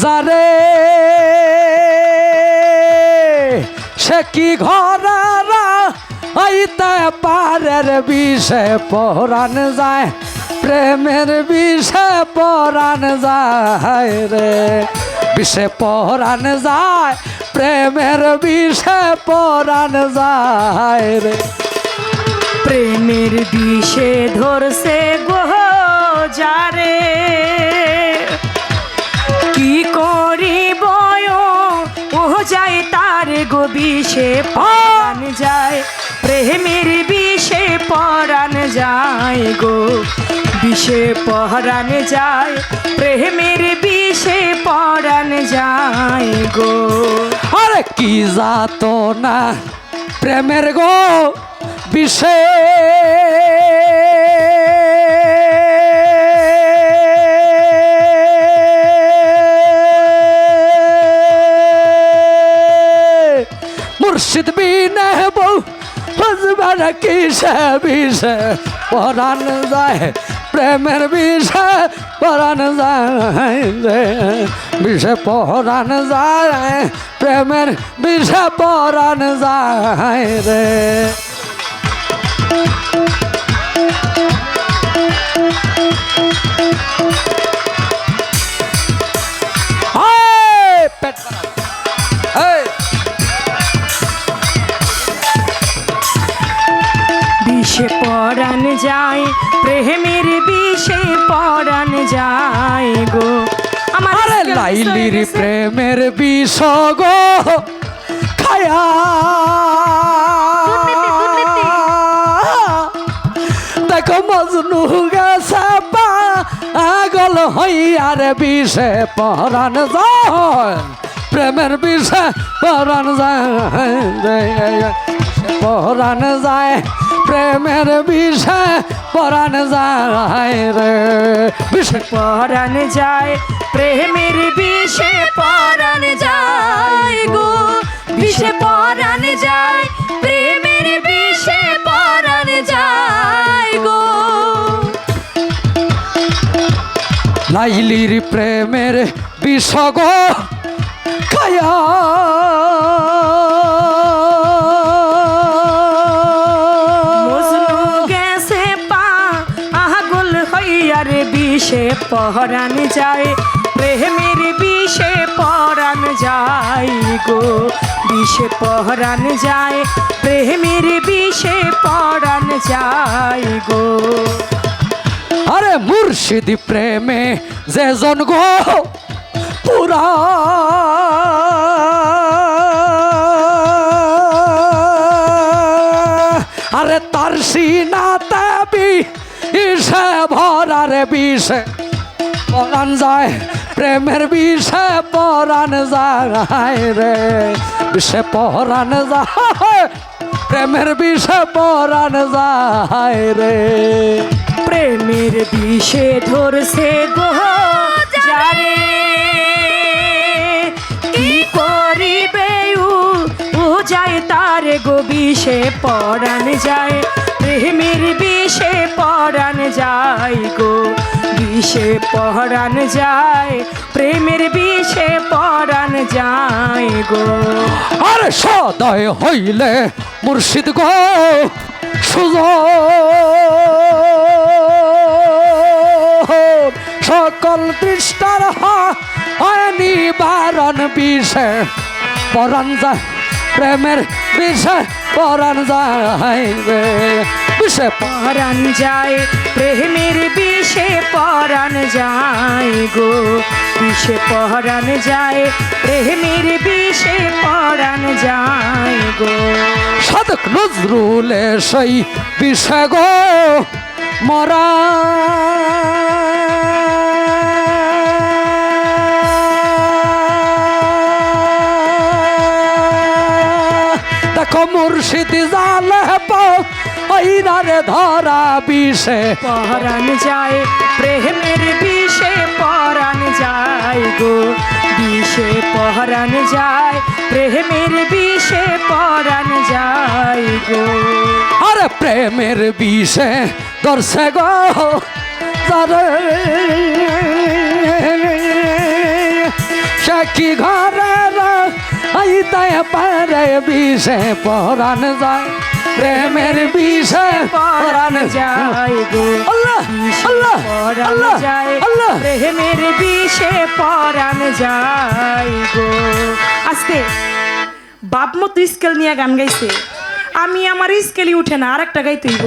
যারে সে কি ঘরা আইতে পারের বিষে পরাণ যায় প্রেমের বিষে পরাণ যায় রে বিষে পরাণ যায় প্রেমের বিষে পরাণ যায় রে প্রেমের বিষে ধরছে গো যারে কি করিব ও যায় তার গো বিষে পরাণ যায় প্রেমের বিষে পরাণ যায় গো বিষে পরাণ যায় প্রেমের বিষে পরাণ যায় গো আরে কি যাত না প্রেমের গো বিষে মুর্শিদ বিনে বউ হজবার কিসে বিষে পরাণ যায় প্রেমের বিষে পরাণ যায় রে বিষে পরাণ যায় প্রেমের বিষে পরাণ যায় রে বিষে পরাণ যায় প্রেমের বিষে পরাণ যায় গো আমার লাইলির প্রেমের বিষ গো খায়া দেখো মজনু গেছে পাগল হইয়ার বিষে পরাণ যায় প্রেমের বিষে পরাণ যায় পরাণ যায় প্রেমের বিষে পরাণ যায় রে বিষে পরাণ যায় প্রেমের বিষে পরাণ যায় গো বিষে পরাণ যায় প্রেমের বিষে পরাণ যায় গো লাইলির প্রেমের বিষ গো খায়া বিষে পরাণ যায় প্রেমের বিষে পরাণ যায় গো বিষে পরাণ যায় প্রেমের বিষে পরাণ যায় গো আরে মুর্শিদ প্রেমে যে জন গো পুরা আরে তার সিনাতে বিষে ভরার বিষে পরাণ যায় প্রেমের বিষে পরাণ যায় রে বিষে পরাণ যায় প্রেমের বিষে পরাণ যায় রে প্রেমের বিষে ধরছে গো যারে কি করিবে ও যায় তার গো বিষে পরাণ যায় প্রেমের বিষে পরাণ যায় গো বিষে পরাণ যায় প্রেমের বিষে পরাণ যায় গো আরে সদয় হইলে মুর্শিদ গো সকল পৃষ্ঠার নিবারণ বিষে পরাণ যায় প্রেমের বিষে পরাণ যায় রে বিষে পরাণ যায় প্রেমের বিষে পরাণ যায় গো বিষে পরাণ যায় প্রেমের বিষে পরাণ যায় গো সাধক নজরুলে সেই বিষে গো মরা দেখো মুর্শিদ জালে পাইরারে ধরা বিষে পরাণ যায় প্রেমের বিষে পরাণ যায় গো বিষে পরাণ যায় প্রেমের বিষে পরাণ যায় গো আরে প্রেমের বিষে দর্শে গো একই ঘরের আইতে পারে বিষে পরাণ যায় প্রেমের বিষে পরাণ যায় গো আল্লাহ আল্লাহ পরাণ আল্লাহ যায় আল্লাহ প্রেমের বিষে পরাণ যায় গো। আস্তে বাপ মতো স্কেল নিয়ে গান গাইছে, আমি আমার স্কেলই উঠে না, আর একটা গাইতে হইব।